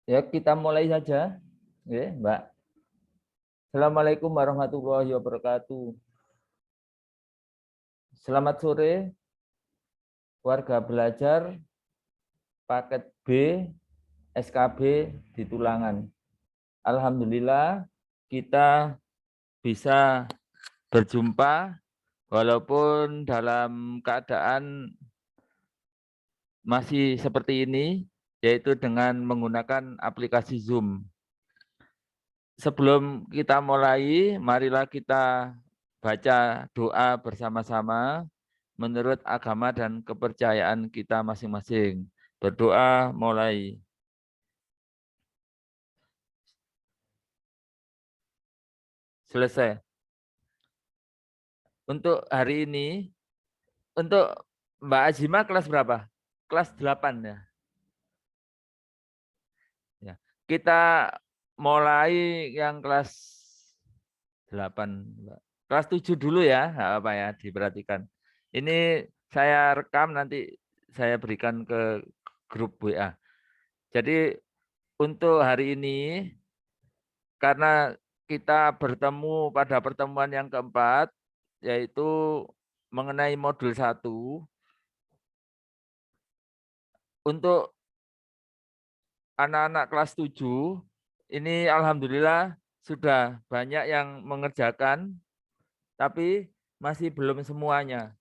Ya, kita mulai saja. Ya, Mbak. Assalamualaikum warahmatullahi wabarakatuh. Selamat sore, warga belajar paket B SKB di Tulangan. Alhamdulillah kita bisa berjumpa walaupun dalam keadaan masih seperti ini, yaitu dengan menggunakan aplikasi Zoom. Sebelum kita mulai, marilah kita baca doa bersama-sama menurut agama dan kepercayaan kita masing-masing. Berdoa mulai. Selesai. Untuk hari ini, untuk Mbak Azima kelas berapa? Kelas 8 ya. Ya. Kita mulai yang kelas 8. Mbak. Kelas 7 dulu ya, nggak apa ya, diperhatikan. Ini saya rekam nanti saya berikan ke grup WA. Jadi untuk hari ini, karena kita bertemu pada pertemuan yang keempat, yaitu mengenai modul 1, untuk anak-anak kelas 7, ini alhamdulillah sudah banyak yang mengerjakan, tapi masih belum semuanya.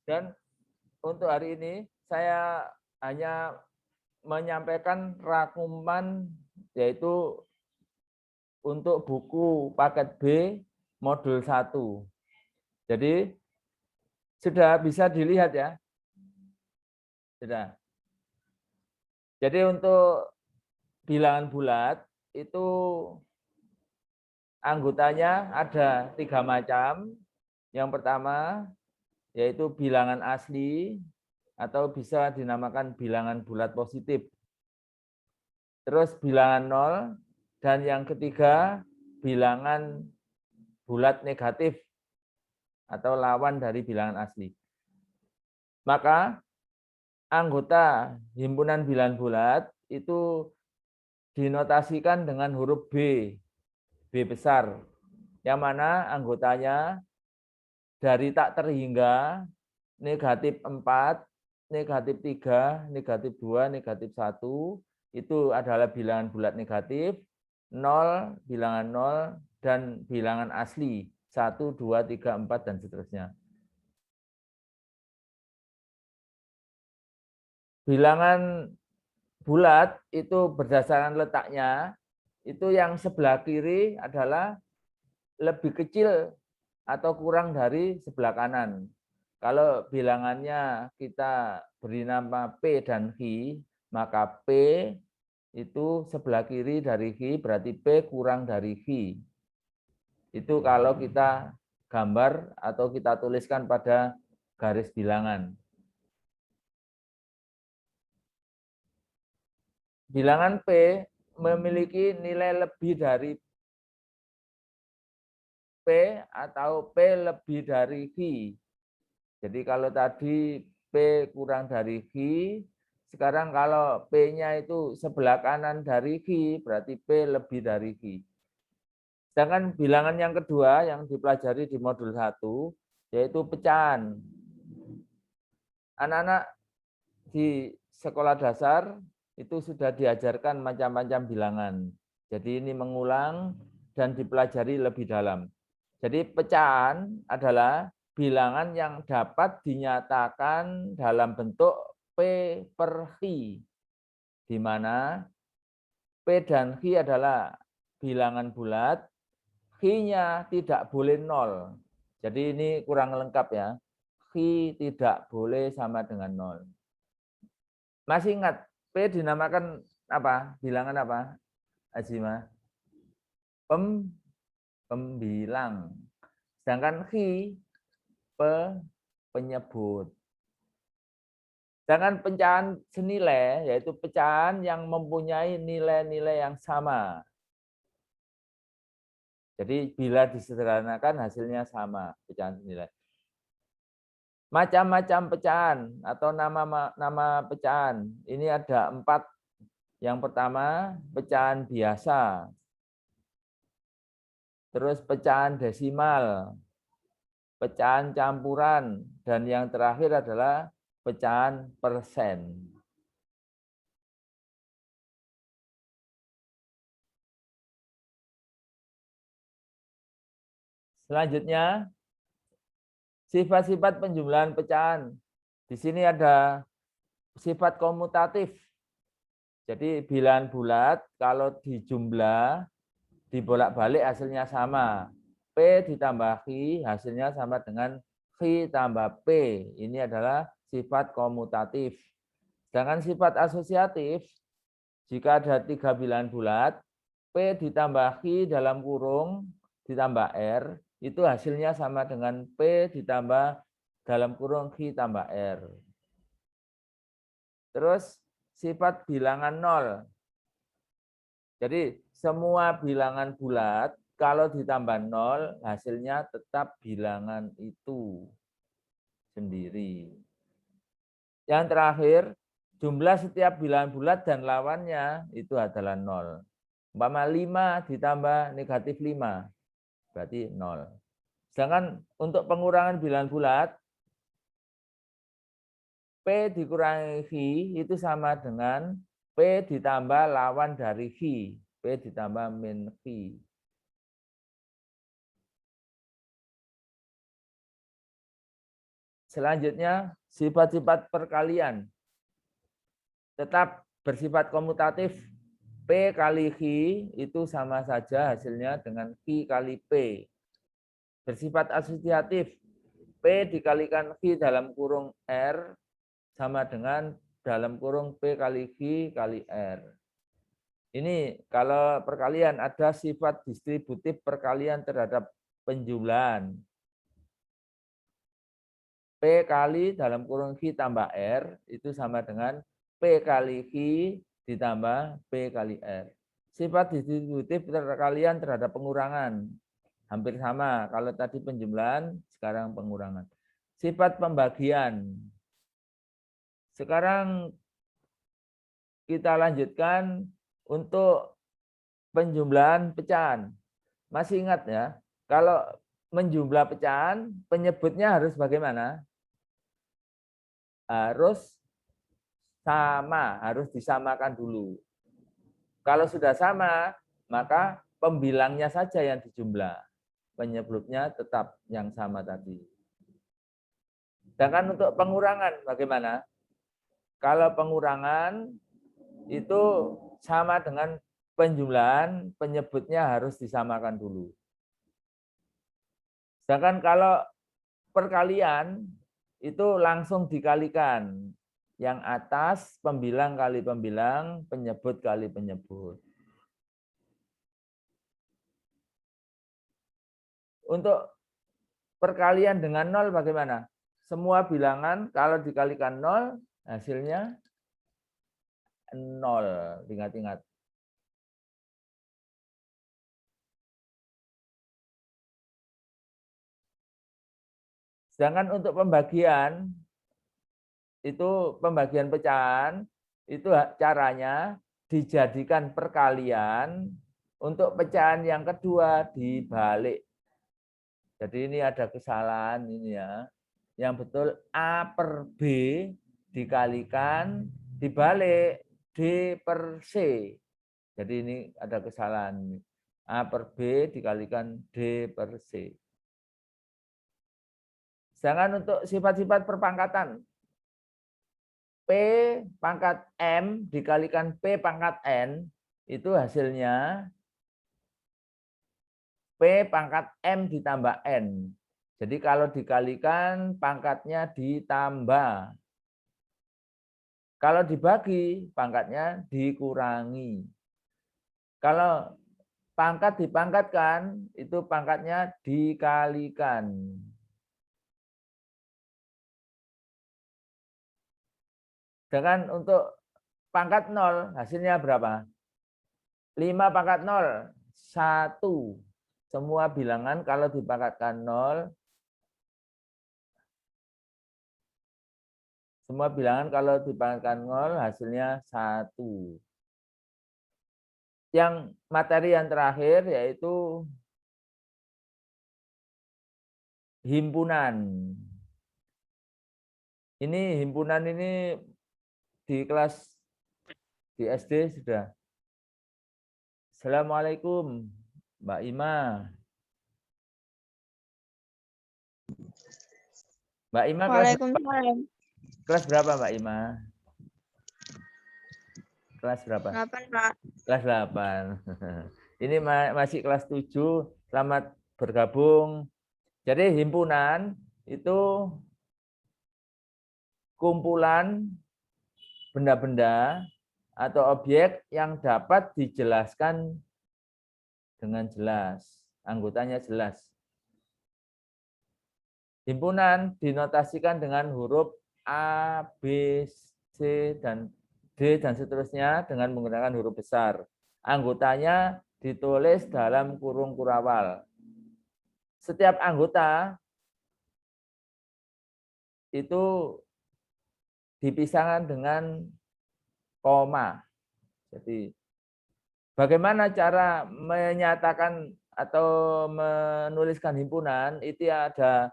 Dan untuk hari ini saya hanya menyampaikan rangkuman, yaitu untuk buku paket B modul 1. Jadi sudah bisa dilihat ya. Sudah. Jadi untuk bilangan bulat itu anggotanya ada 3 macam. Yang pertama yaitu bilangan asli atau bisa dinamakan bilangan bulat positif. Terus bilangan nol, dan yang ketiga bilangan bulat negatif atau lawan dari bilangan asli. Maka anggota himpunan bilangan bulat itu dinotasikan dengan huruf B, B besar, yang mana anggotanya dari tak terhingga negatif 4, negatif 3, negatif 2, negatif 1, itu adalah bilangan bulat negatif, 0, bilangan 0, dan bilangan asli, 1, 2, 3, 4, dan seterusnya. Bilangan bulat itu berdasarkan letaknya, itu yang sebelah kiri adalah lebih kecil atau kurang dari sebelah kanan. Kalau bilangannya kita beri nama P dan Q, maka P itu sebelah kiri dari Q, berarti P kurang dari Q. Itu kalau kita gambar atau kita tuliskan pada garis bilangan. Bilangan P memiliki nilai lebih dari P atau P lebih dari Q. Jadi kalau tadi P kurang dari Q, sekarang kalau P-nya itu sebelah kanan dari Q, berarti P lebih dari Q. Sedangkan bilangan yang kedua yang dipelajari di modul 1, yaitu pecahan. Anak-anak di sekolah dasar itu sudah diajarkan macam-macam bilangan. Jadi ini mengulang dan dipelajari lebih dalam. Jadi pecahan adalah bilangan yang dapat dinyatakan dalam bentuk P per Q, di mana P dan Q adalah bilangan bulat, Q-nya tidak boleh 0. Jadi ini kurang lengkap ya. Q tidak boleh sama dengan 0. Masih ingat P dinamakan apa? Bilangan apa, Azima? Pembilang. Sedangkan Q penyebut. Sedangkan pecahan senilai, yaitu pecahan yang mempunyai nilai-nilai yang sama. Jadi bila disederhanakan hasilnya sama pecahan senilai. Macam-macam pecahan atau nama pecahan. Ini ada 4. Yang pertama pecahan biasa. Terus pecahan desimal. Pecahan campuran. Dan yang terakhir adalah pecahan persen. Selanjutnya, sifat-sifat penjumlahan pecahan. Di sini ada sifat komutatif. Jadi bilangan bulat kalau dijumlah, dibolak-balik hasilnya sama. P ditambah Q hasilnya sama dengan Q tambah P. Ini adalah sifat komutatif. Sedangkan sifat asosiatif, jika ada 3 bilangan bulat, P ditambah Q dalam kurung ditambah R, itu hasilnya sama dengan P ditambah dalam kurung Q tambah R. Terus sifat bilangan 0. Jadi semua bilangan bulat kalau ditambah 0 hasilnya tetap bilangan itu sendiri. Yang terakhir, jumlah setiap bilangan bulat dan lawannya itu adalah 0. Umpama 5 ditambah negatif 5, berarti 0. Sedangkan untuk pengurangan bilangan bulat, P dikurangi Q itu sama dengan P ditambah lawan dari Q. P ditambah min Q. Selanjutnya, sifat-sifat perkalian. Tetap bersifat komutatif. P kali Q itu sama saja hasilnya dengan Q kali P. Bersifat asosiatif. P dikalikan Q dalam kurung R sama dengan dalam kurung P kali Q kali R. Ini kalau perkalian ada sifat distributif perkalian terhadap penjumlahan. P kali dalam kurung Q tambah R itu sama dengan P kali Q ditambah P kali R. Sifat distributif perkalian terhadap pengurangan. Hampir sama. Kalau tadi penjumlahan, sekarang pengurangan. Sifat pembagian. Sekarang kita lanjutkan untuk penjumlahan pecahan. Masih ingat ya, kalau menjumlah pecahan, penyebutnya harus bagaimana? Harus sama, harus disamakan dulu. Kalau sudah sama, maka pembilangnya saja yang dijumlah. Penyebutnya tetap yang sama tadi. Sedangkan untuk pengurangan bagaimana? Kalau pengurangan itu sama dengan penjumlahan, penyebutnya harus disamakan dulu. Sedangkan kalau perkalian itu langsung dikalikan. Yang atas pembilang kali pembilang, penyebut kali penyebut. Untuk perkalian dengan 0 bagaimana? Semua bilangan kalau dikalikan 0, hasilnya 0. Ingat-ingat. Sedangkan untuk pembagian, itu pembagian pecahan, itu caranya dijadikan perkalian, untuk pecahan yang kedua dibalik. Jadi ini ada kesalahan ini ya. Yang betul A per B dikalikan dibalik D per C. Jadi ini ada kesalahan. A per B dikalikan D per C. Sedangkan untuk sifat-sifat perpangkatan, P pangkat M dikalikan P pangkat N, itu hasilnya P pangkat M ditambah N. Jadi kalau dikalikan pangkatnya ditambah. Kalau dibagi pangkatnya dikurangi. Kalau pangkat dipangkatkan itu pangkatnya dikalikan. Sedangkan untuk pangkat 0 hasilnya berapa? 5 pangkat 0, 1. semua bilangan kalau dipangkatkan 0, semua bilangan kalau dipangkatkan 0 hasilnya 1. Yang materi yang terakhir yaitu himpunan. Ini himpunan ini di kelas di SD sudah. Assalamualaikum, Mbak Ima. Mbak Ima Waalaikumsalam. kelas berapa Mbak Ima? Kelas berapa? 8, Pak. Kelas 8. Ini masih kelas 7. Selamat bergabung. Jadi himpunan itu kumpulan benda-benda atau objek yang dapat dijelaskan dengan jelas. Anggotanya jelas. Himpunan dinotasikan dengan huruf A, B, C, dan D, dan seterusnya dengan menggunakan huruf besar. Anggotanya ditulis dalam kurung kurawal. Setiap anggota itu dipisahkan dengan koma. Jadi bagaimana cara menyatakan atau menuliskan himpunan itu ada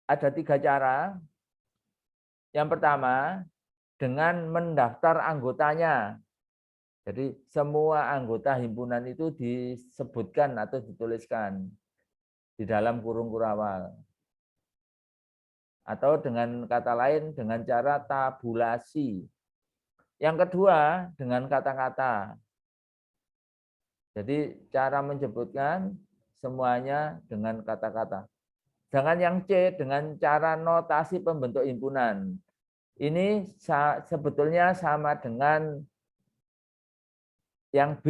3 cara. Yang pertama, dengan mendaftar anggotanya. Jadi semua anggota himpunan itu disebutkan atau dituliskan di dalam kurung kurawal. Atau dengan kata lain, dengan cara tabulasi. Yang kedua, dengan kata-kata. Jadi cara menyebutkan semuanya dengan kata-kata. Jangan yang C, dengan cara notasi pembentuk himpunan. Ini sebetulnya sama dengan yang B.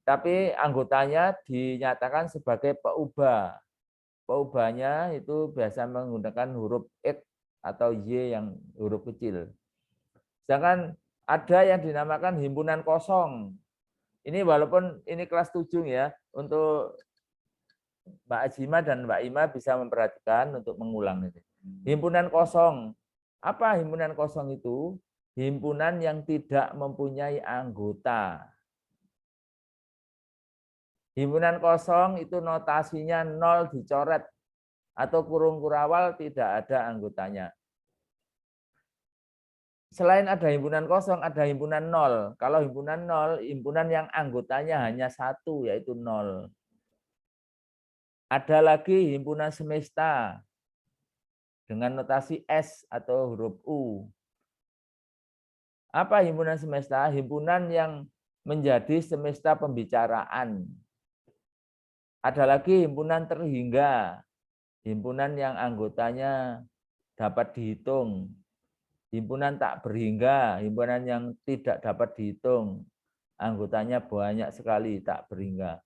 Tapi anggotanya dinyatakan sebagai peubah. Peubahnya itu biasa menggunakan huruf X atau Y yang huruf kecil. Sedangkan ada yang dinamakan himpunan kosong. Ini walaupun ini kelas 7 ya, untuk Mbak Ajima dan Mbak Ima bisa memperhatikan untuk mengulang ini. Himpunan kosong. Apa himpunan kosong itu? Himpunan yang tidak mempunyai anggota. Himpunan kosong itu notasinya 0 dicoret atau kurung kurawal tidak ada anggotanya. Selain ada himpunan kosong, ada himpunan 0. Kalau himpunan 0, himpunan yang anggotanya hanya 1, yaitu 0. Ada lagi himpunan semesta dengan notasi S atau huruf U. Apa himpunan semesta? Himpunan yang menjadi semesta pembicaraan. Ada lagi himpunan terhingga, himpunan yang anggotanya dapat dihitung. Himpunan tak berhingga, himpunan yang tidak dapat dihitung. Anggotanya banyak sekali, tak berhingga.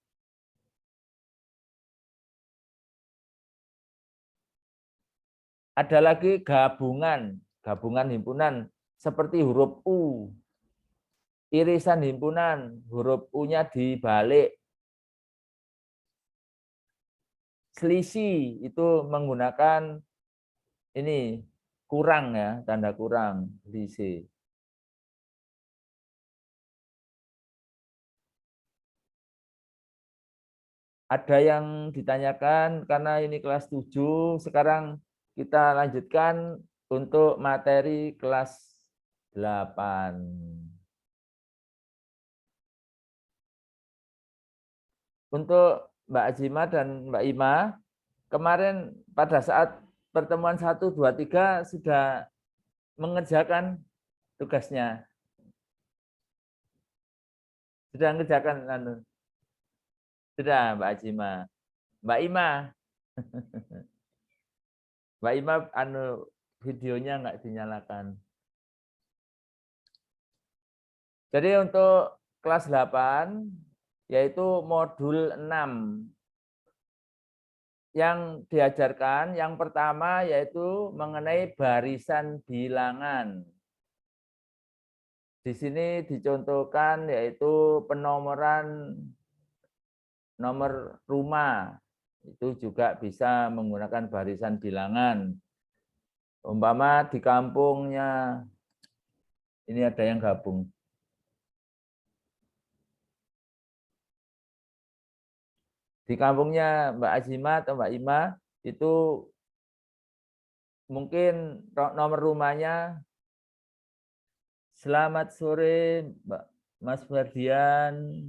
Ada lagi gabungan, gabungan himpunan seperti huruf U. Irisan himpunan, huruf U-nya dibalik. Selisih itu menggunakan ini kurang ya, tanda kurang, selisih. Ada yang ditanyakan karena ini kelas 7, sekarang kita lanjutkan untuk materi kelas 8. Untuk Mbak Ajima dan Mbak Ima, kemarin pada saat pertemuan 1, 2, 3 sudah mengerjakan tugasnya. Sudah mengerjakan sudah Mbak Ajima. Mbak Ima. Mbak Ima videonya nggak dinyalakan. Jadi untuk kelas 8 yaitu modul 6. Yang diajarkan yang pertama yaitu mengenai barisan bilangan. Di sini dicontohkan yaitu penomoran nomor rumah. Itu juga bisa menggunakan barisan bilangan. Umpama di kampungnya, ini ada yang gabung. Di kampungnya Mbak Azima atau Mbak Ima, itu mungkin nomor rumahnya, selamat sore Mbak Mas Ferdian.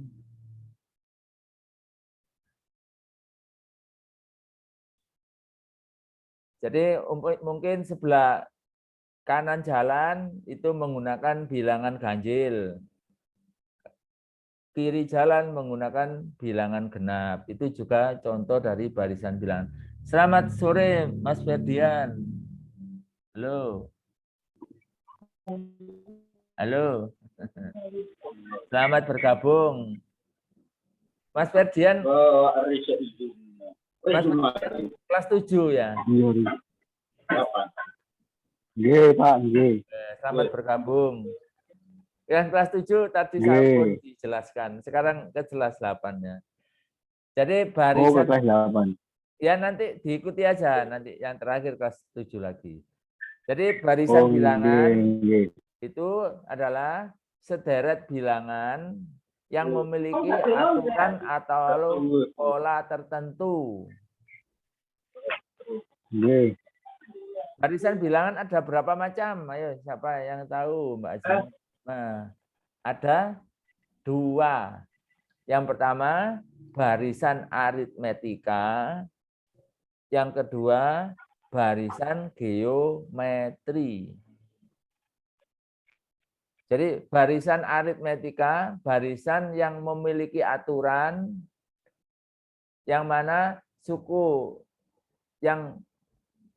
Jadi mungkin sebelah kanan jalan itu menggunakan bilangan ganjil. Kiri jalan menggunakan bilangan genap. Itu juga contoh dari barisan bilangan. Selamat sore Mas Ferdian. Halo. Halo. Selamat bergabung. Mas Ferdian. Mas Ferdian kelas 7 ya? Nggih, Pak, nggih. Selamat bergabung. Yang kelas 7 tadi saya pun dijelaskan. Sekarang ke kelas 8-nya. Jadi barisan kelas 8. Ya nanti diikuti aja, nanti yang terakhir kelas 7 lagi. Jadi barisan bilangan itu adalah sederet bilangan yang memiliki aturan atau pola tertentu. Barisan bilangan ada berapa macam? Ayo, siapa yang tahu, Mbak Azim? Nah, ada 2. Yang pertama, barisan aritmetika. Yang kedua, barisan geometri. Jadi barisan aritmetika, barisan yang memiliki aturan, yang mana suku yang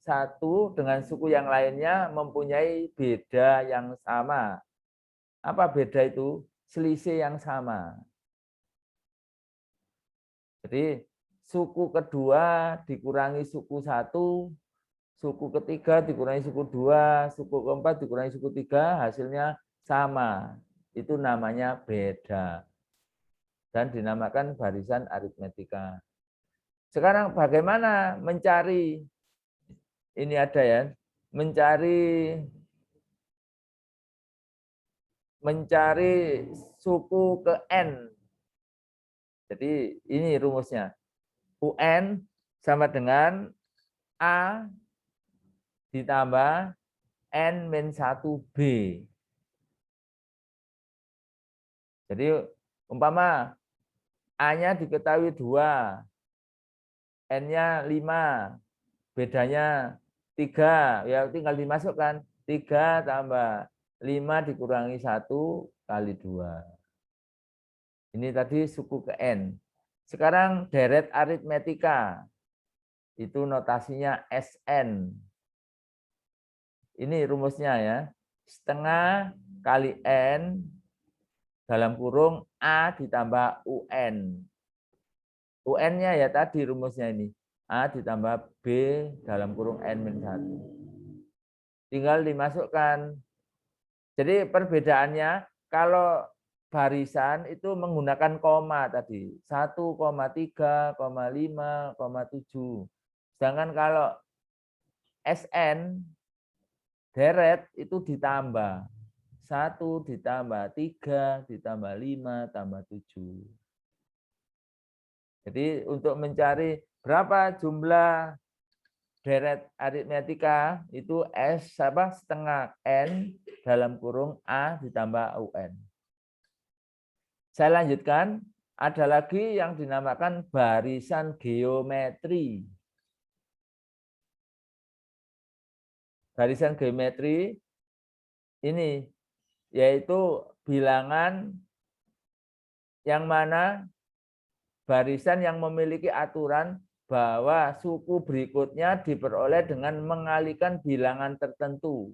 satu dengan suku yang lainnya mempunyai beda yang sama. Apa beda itu? Selisih yang sama. Jadi suku kedua dikurangi suku 1, suku ketiga dikurangi suku 2, suku keempat dikurangi suku 3, hasilnya sama. Itu namanya beda. Dan dinamakan barisan aritmetika. Sekarang bagaimana mencari, ini ada ya, mencari suku ke N. Jadi ini rumusnya. UN sama dengan A ditambah N-1B. Jadi umpama A-nya diketahui 2, N-nya 5, bedanya 3, ya tinggal dimasukkan. 3 tambah 5 dikurangi 1 kali 2. Ini tadi suku ke N. Sekarang deret aritmetika. Itu notasinya SN. Ini rumusnya ya. Setengah kali N dalam kurung A ditambah UN. UN-nya ya tadi rumusnya ini. A ditambah B dalam kurung N-1. Tinggal dimasukkan. Jadi perbedaannya kalau barisan itu menggunakan koma tadi. 1,3, 5, 7. Sedangkan kalau SN deret itu ditambah. 1 ditambah 3 ditambah 5 tambah 7. Jadi untuk mencari berapa jumlah deret aritmetika itu setengah N dalam kurung A ditambah UN. Saya lanjutkan, ada lagi yang dinamakan barisan geometri. Barisan geometri ini yaitu bilangan yang mana barisan yang memiliki aturan bahwa suku berikutnya diperoleh dengan mengalihkan bilangan tertentu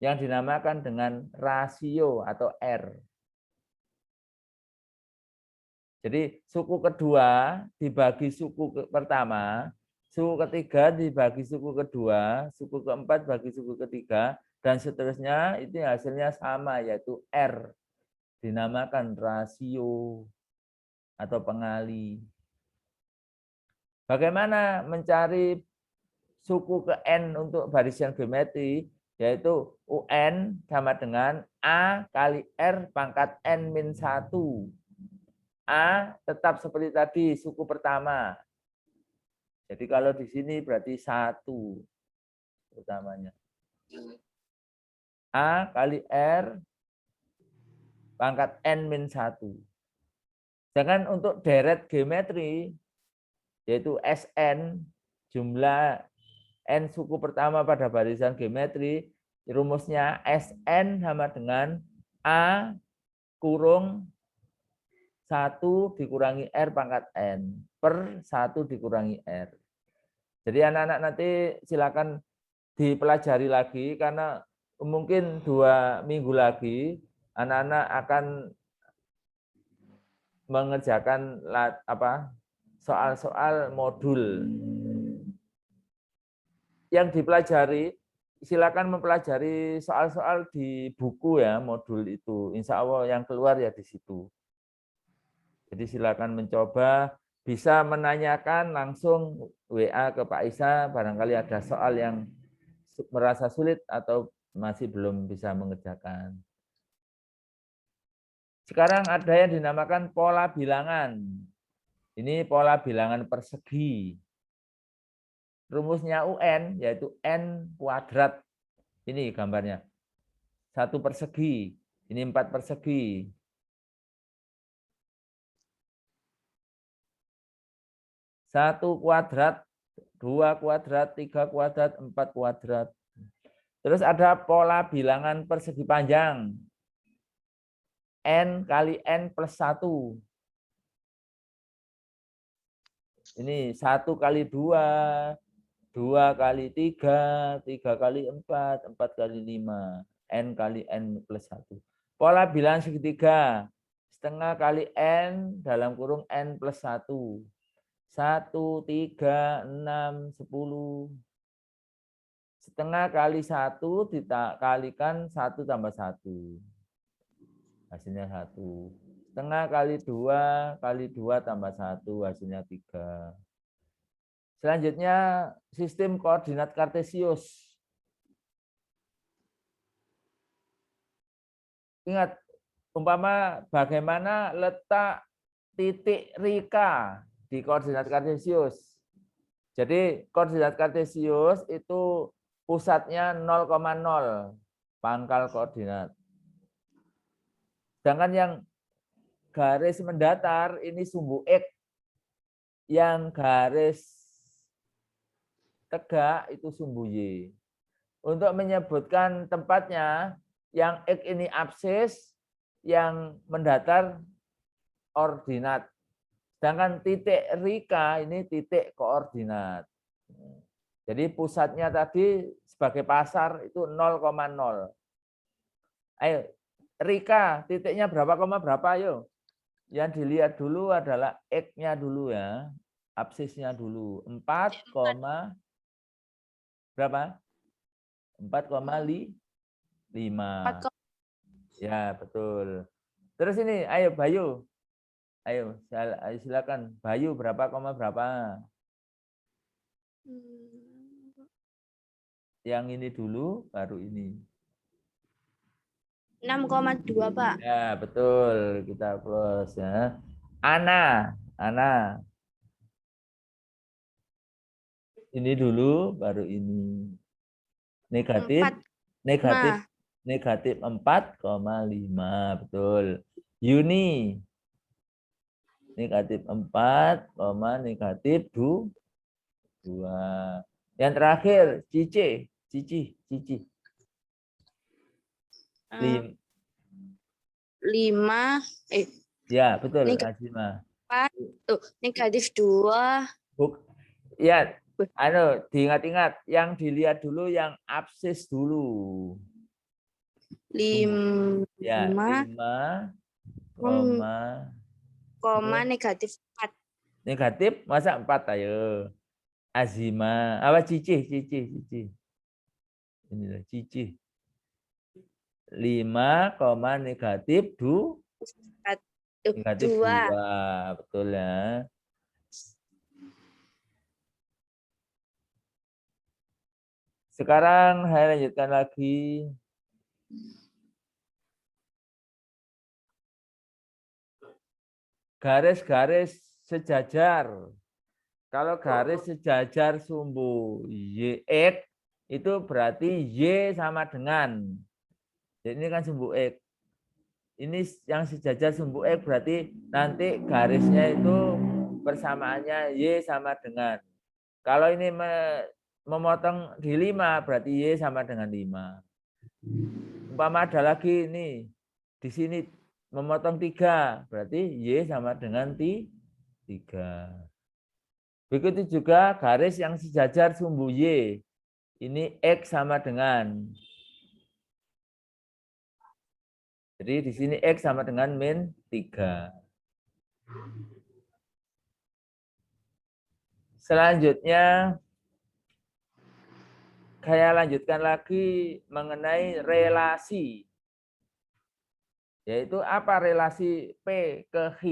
yang dinamakan dengan rasio atau R. Jadi suku kedua dibagi suku pertama, suku ketiga dibagi suku kedua, suku keempat bagi suku ketiga, dan seterusnya, itu hasilnya sama, yaitu R. Dinamakan rasio atau pengali. Bagaimana mencari suku ke N untuk barisan geometri? Yaitu UN sama dengan A kali R pangkat N-1. A tetap seperti tadi, suku pertama. Jadi kalau di sini berarti 1 utamanya. A kali R pangkat N-1. Sedangkan untuk deret geometri, yaitu SN, jumlah N suku pertama pada barisan geometri, rumusnya SN sama dengan A kurung 1 dikurangi R pangkat N per 1 dikurangi R. Jadi anak-anak nanti silakan dipelajari lagi, karena mungkin 2 minggu lagi anak-anak akan mengerjakan soal-soal modul. Yang dipelajari, silakan mempelajari soal-soal di buku ya, modul itu. Insya Allah yang keluar ya di situ. Jadi silakan mencoba, bisa menanyakan langsung WA ke Pak Isa, barangkali ada soal yang merasa sulit atau masih belum bisa mengerjakan. Sekarang ada yang dinamakan pola bilangan. Ini pola bilangan persegi. Rumusnya UN yaitu N kuadrat. Ini gambarnya. 1 persegi. Ini 4 persegi. 1 kuadrat, 2 kuadrat, 3 kuadrat, 4 kuadrat. Terus ada pola bilangan persegi panjang. N kali N plus 1. Ini 1 kali 2, 2 kali 3, 3 kali 4, 4 kali 5. N kali N plus 1. Pola bilangan segitiga. Setengah kali N dalam kurung N plus 1. 1, 3, 6, 10. Setengah kali 1 dikalikan 1 tambah 1. Hasilnya 1. Setengah kali 2 kali 2 tambah 1. Hasilnya 3. Selanjutnya sistem koordinat kartesius. Ingat, umpama bagaimana letak titik Rika di koordinat kartesius. Jadi koordinat kartesius itu pusatnya 0,0 pangkal koordinat. Sedangkan yang garis mendatar ini sumbu X. Yang garis tegak itu sumbu Y. Untuk menyebutkan tempatnya, yang X ini absis, yang mendatar ordinat. Sedangkan titik Rika ini titik koordinat. Jadi pusatnya tadi sebagai pasar itu 0,0. Ayo, Rika titiknya berapa koma berapa ayo? Yang dilihat dulu adalah X-nya dulu ya. Absisnya dulu. 4, berapa? 4,5. Ya, betul. Terus ini, ayo Bayu. Ayo, silakan. Bayu berapa koma berapa? Yang ini dulu, baru ini. 6,2, Pak. Ya, betul. Kita plus ya. Ana. Ini dulu, baru ini. Negatif 4,5. Betul. Yuni. Negatif 4, negatif 2. Yang terakhir, Cici. 5. Ya, betul, Negatif Azima. 4. Tuh, negatif 2. Ya, diingat-ingat. Yang dilihat dulu yang absis dulu. 5, Ya, 5, negatif 4. Negatif, masa 4 ayo. Azima, apa Cici. Inilah Cici. 5, negatif negatif 2. 2. Betul ya. Sekarang saya lanjutkan lagi. Garis-garis sejajar. Kalau garis sejajar sumbu X itu berarti Y sama dengan. Jadi ini kan sumbu X. Ini yang sejajar sumbu X berarti nanti garisnya itu persamaannya Y sama dengan. Kalau ini memotong di 5 berarti Y sama dengan 5. Umpama ada lagi ini di sini memotong 3 berarti Y sama dengan 3. Begitu juga garis yang sejajar sumbu Y. Ini X sama dengan. Jadi di sini X sama dengan min 3. Selanjutnya, saya lanjutkan lagi mengenai relasi. Yaitu apa relasi P ke X,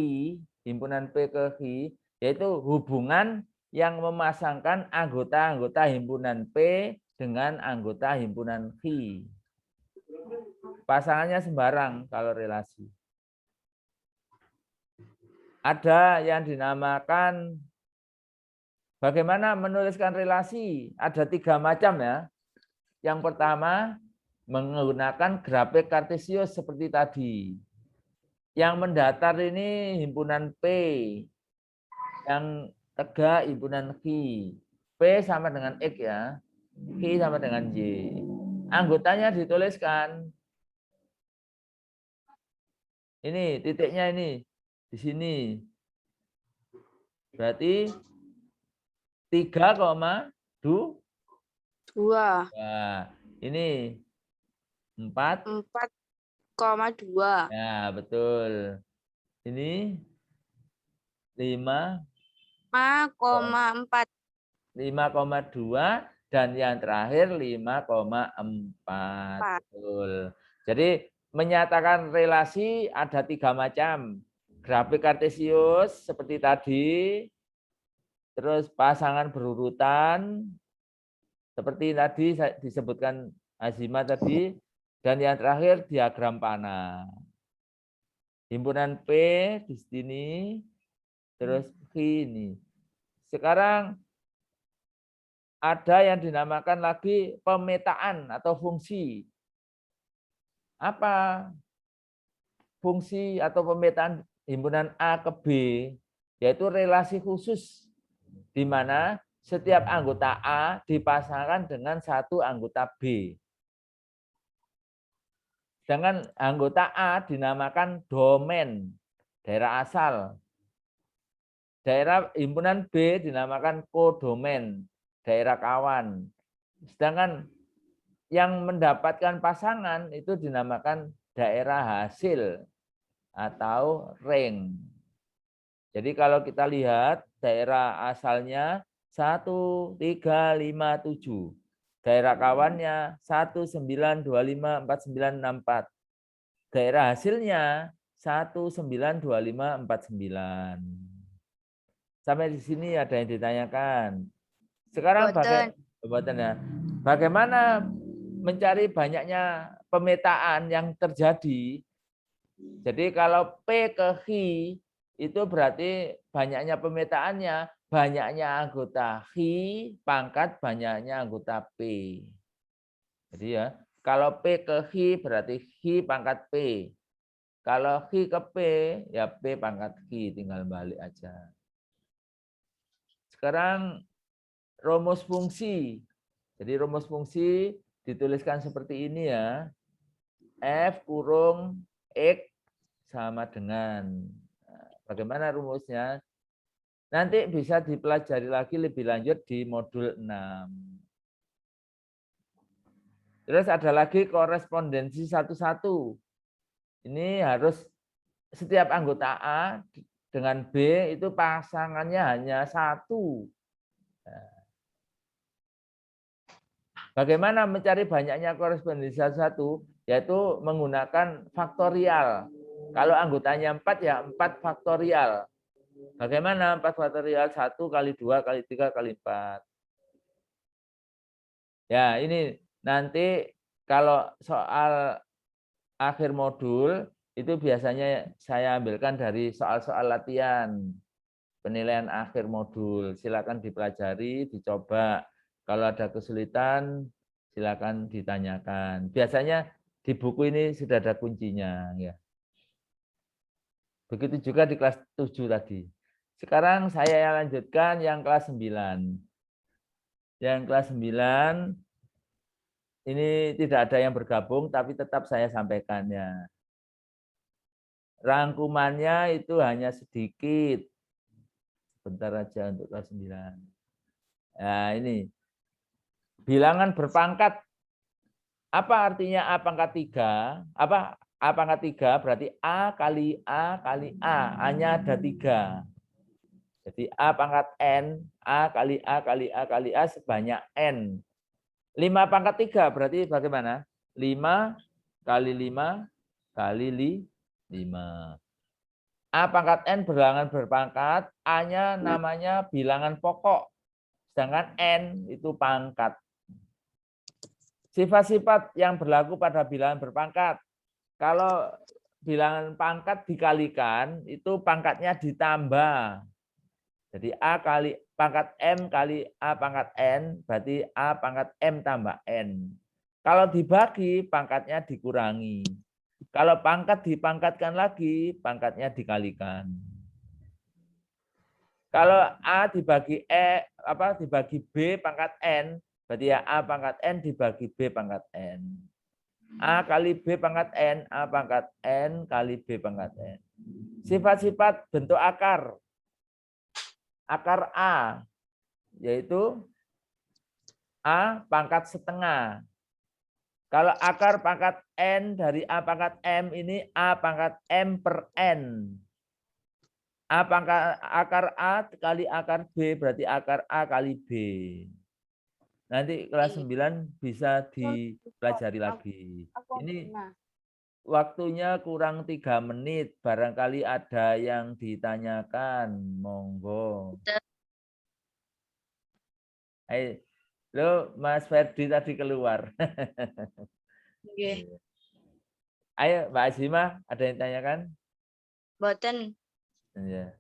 himpunan P ke X, yaitu hubungan yang memasangkan anggota-anggota himpunan P dengan anggota himpunan X. Pasangannya sembarang kalau relasi. Ada yang dinamakan, bagaimana menuliskan relasi? Ada 3 macam ya. Yang pertama, menggunakan grafik kartesius seperti tadi. Yang mendatar ini himpunan P. Yang tegak himpunan Q. P sama dengan X ya. Q sama dengan Y. Anggotanya dituliskan. Ini titiknya ini. Di sini. Berarti 3,2. Nah, ini 4,2. Ya, betul. Ini 5,4. 5,2 dan yang terakhir 5,4. Betul. Jadi menyatakan relasi ada 3 macam. Grafik kartesius seperti tadi, terus pasangan berurutan seperti tadi disebutkan Azima tadi, dan yang terakhir diagram panah. Himpunan P di sini, terus Q ini. Sekarang ada yang dinamakan lagi pemetaan atau fungsi. Apa fungsi atau pemetaan himpunan A ke B? Yaitu relasi khusus di mana setiap anggota A dipasangkan dengan satu anggota B. Sedangkan anggota A dinamakan domain, daerah asal. Daerah himpunan B dinamakan kodomain, daerah kawan. Sedangkan yang mendapatkan pasangan itu dinamakan daerah hasil atau ring. Jadi kalau kita lihat daerah asalnya 1, 3, 5, 7. Daerah kawannya 1, 9, 25, 49, 64. Daerah hasilnya 1, 9, 25, 49. Sampai di sini ada yang ditanyakan. Sekarang bagaimana mencari banyaknya pemetaan yang terjadi? Jadi kalau P ke Q itu berarti banyaknya pemetaannya, banyaknya anggota Q pangkat banyaknya anggota P. Jadi ya, kalau P ke Q berarti Q pangkat P. Kalau Q ke P, ya P pangkat Q, tinggal balik aja. Sekarang rumus fungsi. Jadi rumus fungsi dituliskan seperti ini ya. F kurung X sama dengan. Bagaimana rumusnya? Nanti bisa dipelajari lagi lebih lanjut di modul 6. Terus ada lagi korespondensi satu-satu. Ini harus setiap anggota A dengan B itu pasangannya hanya 1. Bagaimana mencari banyaknya korespondensi satu? Yaitu menggunakan faktorial. Kalau anggotanya 4 ya 4 faktorial. Bagaimana 4 faktorial? 1 kali 2 kali 3 kali 4. Ya, ini nanti kalau soal akhir modul itu biasanya saya ambilkan dari soal-soal latihan penilaian akhir modul. Silakan dipelajari, dicoba. Kalau ada kesulitan, silakan ditanyakan. Biasanya di buku ini sudah ada kuncinya, ya. Begitu juga di kelas 7 tadi. Sekarang saya lanjutkan yang kelas 9. Yang kelas 9 ini tidak ada yang bergabung, tapi tetap saya sampaikannya. Rangkumannya itu hanya sedikit. Bentar aja untuk kelas 9. Nah, ini. Bilangan berpangkat. Apa artinya A pangkat 3? Apa A pangkat 3 berarti A kali A kali A. A-nya ada 3. Jadi A pangkat N, A kali A kali A kali A sebanyak N. 5 pangkat 3 berarti bagaimana? 5 kali 5 kali 5. A pangkat N bilangan berpangkat, A-nya namanya bilangan pokok. Sedangkan N itu pangkat. Sifat-sifat yang berlaku pada bilangan berpangkat. Kalau bilangan pangkat dikalikan, itu pangkatnya ditambah. Jadi A kali pangkat M kali A pangkat N, berarti A pangkat M tambah N. Kalau dibagi, pangkatnya dikurangi. Kalau pangkat dipangkatkan lagi, pangkatnya dikalikan. Kalau A dibagi dibagi B pangkat N, berarti ya A pangkat N dibagi B pangkat N. A kali B pangkat N, A pangkat N kali B pangkat N. Sifat-sifat bentuk akar. Akar A, yaitu A pangkat setengah. Kalau akar pangkat N dari A pangkat M ini A pangkat M per N. A pangkat akar A kali akar B berarti akar A kali B. Nanti kelas 9 bisa dipelajari lagi. Ini waktunya kurang 3 menit. Barangkali ada yang ditanyakan. Monggo. Hai, lo Mas Ferdi tadi keluar. Nggih. Ayo Mbak Azimah, ada yang tanyakan? Boten. Ya.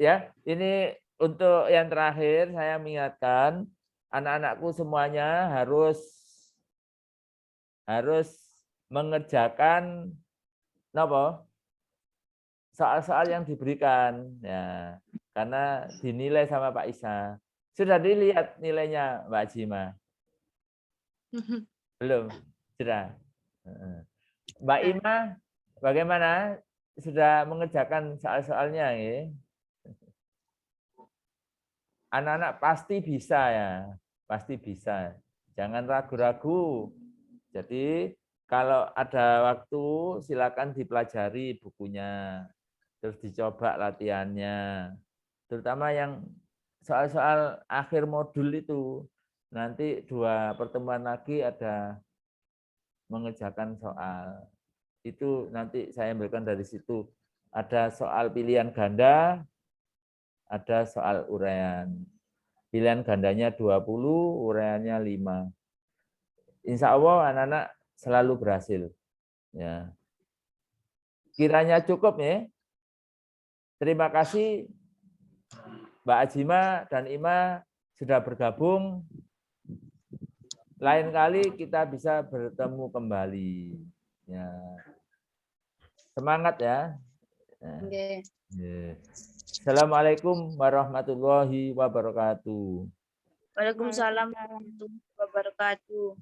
Ya, ini untuk yang terakhir saya mengingatkan anak-anakku semuanya harus mengerjakan soal-soal yang diberikan, ya, karena dinilai sama Pak Isa. Sudah dilihat nilainya Mbak Azimah? Belum, sudah. Mbak Ima, bagaimana? Sudah mengerjakan soal-soalnya, ya? Anak-anak pasti bisa ya, pasti bisa. Jangan ragu-ragu. Jadi kalau ada waktu silakan dipelajari bukunya, terus dicoba latihannya. Terutama yang soal-soal akhir modul itu. Nanti 2 pertemuan lagi ada mengerjakan soal. Itu nanti saya ambilkan dari situ. Ada soal pilihan ganda, ada soal uraian. Pilihan gandanya 20, uraiannya 5. Insya Allah anak-anak selalu berhasil. Ya. Kiranya cukup ya. Terima kasih Mbak Azima dan Ima sudah bergabung. Lain kali kita bisa bertemu kembali. Ya. Semangat ya. Nggih. Assalamualaikum warahmatullahi wabarakatuh. Waalaikumsalam warahmatullahi wabarakatuh.